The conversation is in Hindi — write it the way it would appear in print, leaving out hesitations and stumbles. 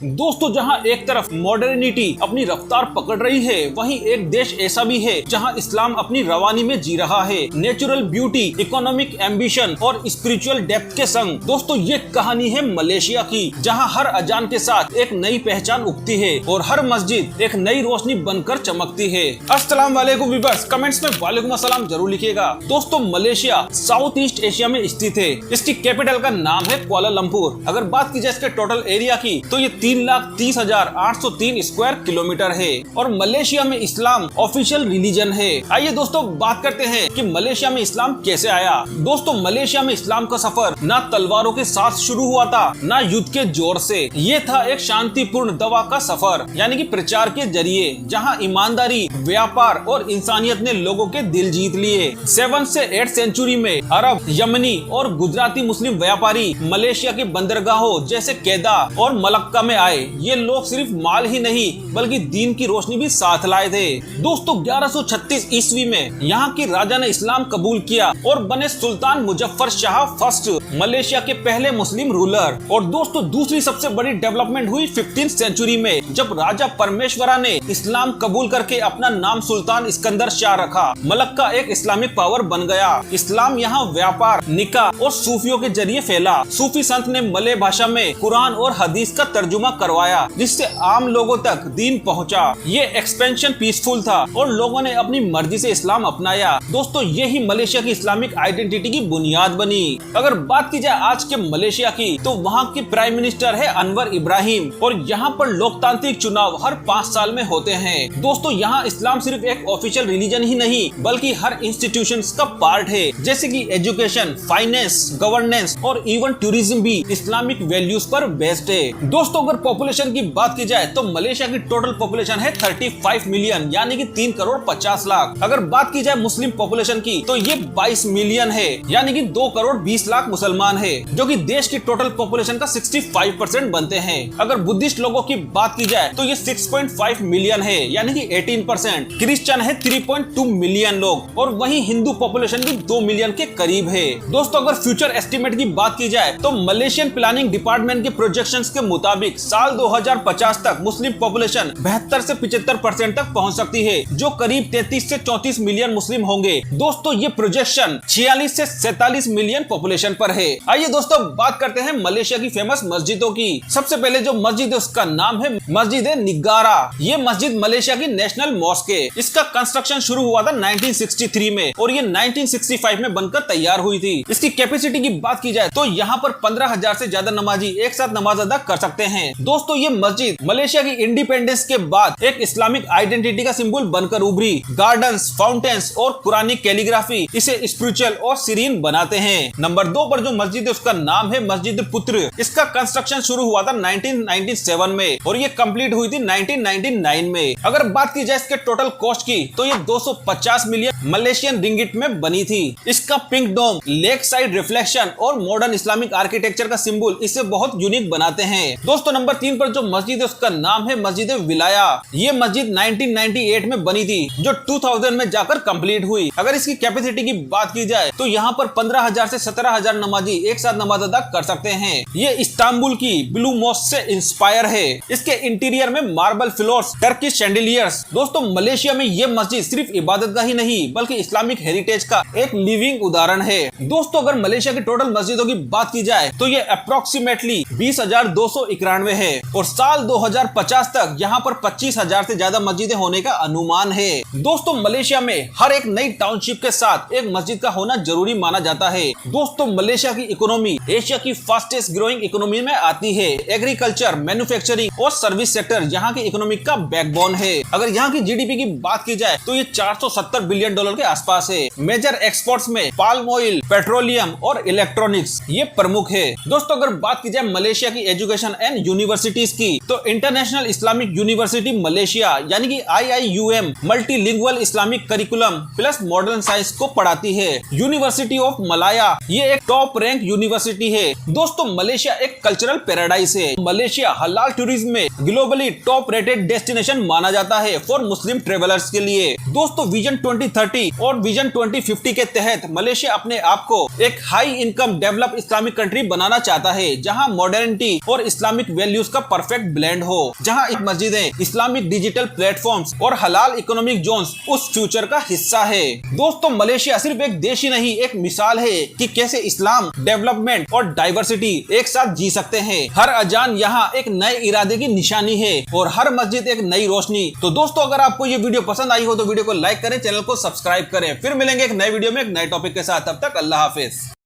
दोस्तों, जहां एक तरफ मॉडर्निटी अपनी रफ्तार पकड़ रही है, वहीं एक देश ऐसा भी है जहां इस्लाम अपनी रवानी में जी रहा है। नेचुरल ब्यूटी, इकोनॉमिक एम्बिशन और स्पिरिचुअल डेप्थ के संग। दोस्तों, ये कहानी है मलेशिया की, जहां हर अजान के साथ एक नई पहचान उगती है और हर मस्जिद एक नई रोशनी बनकर चमकती है। अस्सलाम वालेकुम व्यूअर्स, कमेंट्स में वालेकुम अस्सलाम जरूर लिखिएगा। दोस्तों, मलेशिया साउथ ईस्ट एशिया में स्थित है। इसकी कैपिटल का नाम है कुआलालंपुर। अगर बात की जाए इसके टोटल एरिया की, तो ये 3,30,803 स्क्वायर किलोमीटर है और मलेशिया में इस्लाम ऑफिशियल रिलीजन है। आइए दोस्तों, बात करते हैं कि मलेशिया में इस्लाम कैसे आया। दोस्तों, मलेशिया में इस्लाम का सफर ना तलवारों के साथ शुरू हुआ था, ना युद्ध के जोर से। ये था एक शांतिपूर्ण दवा का सफर, यानी कि प्रचार के जरिए, जहां ईमानदारी, व्यापार और इंसानियत ने लोगों के दिल जीत लिए। 7 से 8 सेंचुरी में अरब, यमनी और गुजराती मुस्लिम व्यापारी मलेशिया के बंदरगाहों जैसे केदा और मलक्का में आए। ये लोग सिर्फ माल ही नहीं बल्कि दीन की रोशनी भी साथ लाए थे। दोस्तों, 1136 ईस्वी में यहाँ की राजा ने इस्लाम कबूल किया और बने सुल्तान मुजफ्फर शाह फर्स्ट, मलेशिया के पहले मुस्लिम रूलर। और दोस्तों, दूसरी सबसे बड़ी डेवलपमेंट हुई 15वीं सेंचुरी में, जब राजा परमेश्वरा ने इस्लाम कबूल करके अपना नाम सुल्तान सिकंदर शाह रखा। मलक्का एक इस्लामिक पावर बन गया। इस्लाम यहाँ व्यापार, निकाह और सूफियों के जरिए फैला। सूफी संत ने मलय भाषा में कुरान और हदीस का तर्जुमा करवाया, जिससे आम लोगों तक दीन पहुंचा। ये एक्सपेंशन पीसफुल था और लोगों ने अपनी मर्जी से इस्लाम अपनाया। दोस्तों, यही मलेशिया की इस्लामिक आइडेंटिटी की बुनियाद बनी। अगर बात की जाए आज के मलेशिया की, तो वहाँ की प्राइम मिनिस्टर है अनवर इब्राहिम और यहाँ पर लोकतांत्रिक चुनाव हर 5 साल में होते हैं। दोस्तों, यहाँ इस्लाम सिर्फ एक ऑफिशियल रिलीजन ही नहीं बल्कि हर इंस्टीट्यूशंस का पार्ट है, जैसे कि एजुकेशन, फाइनेंस, गवर्नेंस और इवन टूरिज्म भी इस्लामिक वैल्यूज पर बेस्ड है। दोस्तों, अगर पॉपुलेशन की बात की जाए तो मलेशिया की टोटल पॉपुलेशन है 35 मिलियन, यानी कि 3 करोड़ 50 लाख। अगर बात की जाए मुस्लिम पॉपुलेशन की, तो ये 22 मिलियन है, यानी कि 2 करोड़ 20 लाख मुसलमान है, जो कि देश की टोटल पॉपुलेशन का 65% बनते हैं। अगर बुद्धिस्ट लोगों की बात की जाए तो ये 6.5 मिलियन है, यानी कि 18%। क्रिश्चियन है 3.2 मिलियन लोग और वहीं हिंदू पॉपुलेशन भी 2 मिलियन के करीब है। दोस्तों, अगर फ्यूचर एस्टिमेट की बात की जाए तो मलेशियन प्लानिंग डिपार्टमेंट के प्रोजेक्शंस के मुताबिक साल 2050 तक मुस्लिम पॉपुलेशन 72 से 75% तक पहुंच सकती है, जो करीब 33 से 34 मिलियन मुस्लिम होंगे। दोस्तों, ये प्रोजेक्शन 46 से 47 मिलियन पॉपुलेशन पर है। आइए दोस्तों, बात करते हैं मलेशिया की फेमस मस्जिदों की। सबसे पहले जो मस्जिद है उसका नाम है मस्जिद निगारा। ये मस्जिद मलेशिया की नेशनल मॉस्क है। इसका कंस्ट्रक्शन शुरू हुआ था 1963 में और ये 1965 में बनकर तैयार हुई थी। इसकी कैपेसिटी की बात की जाए तो यहाँ पर 15,000 से ज्यादा नमाजी एक साथ नमाज अदा कर सकते हैं। दोस्तों, ये मस्जिद मलेशिया की इंडिपेंडेंस के बाद एक इस्लामिक आइडेंटिटी का सिंबल बनकर उभरी। गार्डन्स, फाउंटेन्स और पुरानी कैलीग्राफी इसे स्पिरिचुअल और सीरीन बनाते हैं। नंबर 2 पर जो मस्जिद है उसका नाम है मस्जिद पुत्र। इसका कंस्ट्रक्शन शुरू हुआ था 1997 में और ये कंप्लीट हुई थी 1999 में। अगर बात की जाए इसके टोटल कॉस्ट की, तो ये 250 मिलियन मलेशियन रिंगिट में बनी थी। इसका पिंक डोम, लेक साइड रिफ्लेक्शन और मॉडर्न इस्लामिक आर्किटेक्चर का सिंबल इसे बहुत यूनिक बनाते हैं। दोस्तों, नंबर 3 पर जो मस्जिद है उसका नाम है मस्जिद विलाया। ये मस्जिद 1998 में बनी थी, जो 2000 में जाकर कंप्लीट हुई। अगर इसकी कैपेसिटी की बात की जाए तो यहाँ पर 15,000 से 17,000 नमाजी एक साथ नमाज अदा कर सकते हैं। ये इस्तांबुल की ब्लू मॉस्क से इंस्पायर है। इसके इंटीरियर में मार्बल फ्लोर्स, टर्किश शैंडिलियर्स। दोस्तों, मलेशिया में ये मस्जिद सिर्फ इबादत का ही नहीं बल्कि इस्लामिक हेरिटेज का एक लिविंग उदाहरण है। दोस्तों, अगर मलेशिया की टोटल मस्जिदों की बात की जाए तो ये अप्रोक्सीमेटली 20,291 है और साल 2050 तक यहाँ पर 25,000 से ज्यादा मस्जिदें होने का अनुमान है। दोस्तों, मलेशिया में हर एक नई टाउनशिप के साथ एक मस्जिद का होना जरूरी माना जाता है। दोस्तों, मलेशिया की इकोनॉमी एशिया की फास्टेस्ट ग्रोइंग इकोनॉमी में आती है। एग्रीकल्चर, मैन्युफैक्चरिंग और सर्विस सेक्टर यहाँ की इकोनॉमी का बैकबोन है। अगर यहाँ की जीडीपी की बात की जाए तो ये 470 बिलियन डॉलर के आसपास है। मेजर एक्सपोर्ट्स में पाल्म ऑयल, पेट्रोलियम और इलेक्ट्रॉनिक्स ये प्रमुख है। दोस्तों, अगर बात की जाए मलेशिया की एजुकेशन एंड यूनिवर्सिटीज की, तो इंटरनेशनल इस्लामिक यूनिवर्सिटी मलेशिया यानी कि IIUM multilingual Islamic curriculum plus modern science को पढ़ाती है। यूनिवर्सिटी ऑफ मलाया ये एक टॉप रैंक यूनिवर्सिटी है। दोस्तों, मलेशिया एक कल्चरल पैराडाइज है। मलेशिया हलाल टूरिज्म में ग्लोबली टॉप रेटेड डेस्टिनेशन माना जाता है फॉर मुस्लिम ट्रेवलर्स के लिए। दोस्तों, विजन 2030 और विजन 2050 के तहत मलेशिया अपने आप को एक high income develop Islamic country बनाना चाहता है, जहां मॉडर्निटी और इस्लामिक वैल्यू वैल्यूज का परफेक्ट ब्लेंड हो, जहां एक मस्जिदें, इस्लामिक डिजिटल प्लेटफॉर्म्स और हलाल इकोनॉमिक जोन्स उस फ्यूचर का हिस्सा है। दोस्तों, मलेशिया सिर्फ एक देश ही नहीं, एक मिसाल है कि कैसे इस्लाम, डेवलपमेंट और डाइवर्सिटी एक साथ जी सकते हैं। हर अजान यहाँ एक नए इरादे की निशानी है और हर मस्जिद एक नई रोशनी। तो दोस्तों, अगर आपको ये वीडियो पसंद आई हो तो वीडियो को लाइक करें, चैनल को सब्सक्राइब करें। फिर मिलेंगे एक नए वीडियो में एक नए टॉपिक के साथ। तब तक अल्लाह हाफिज।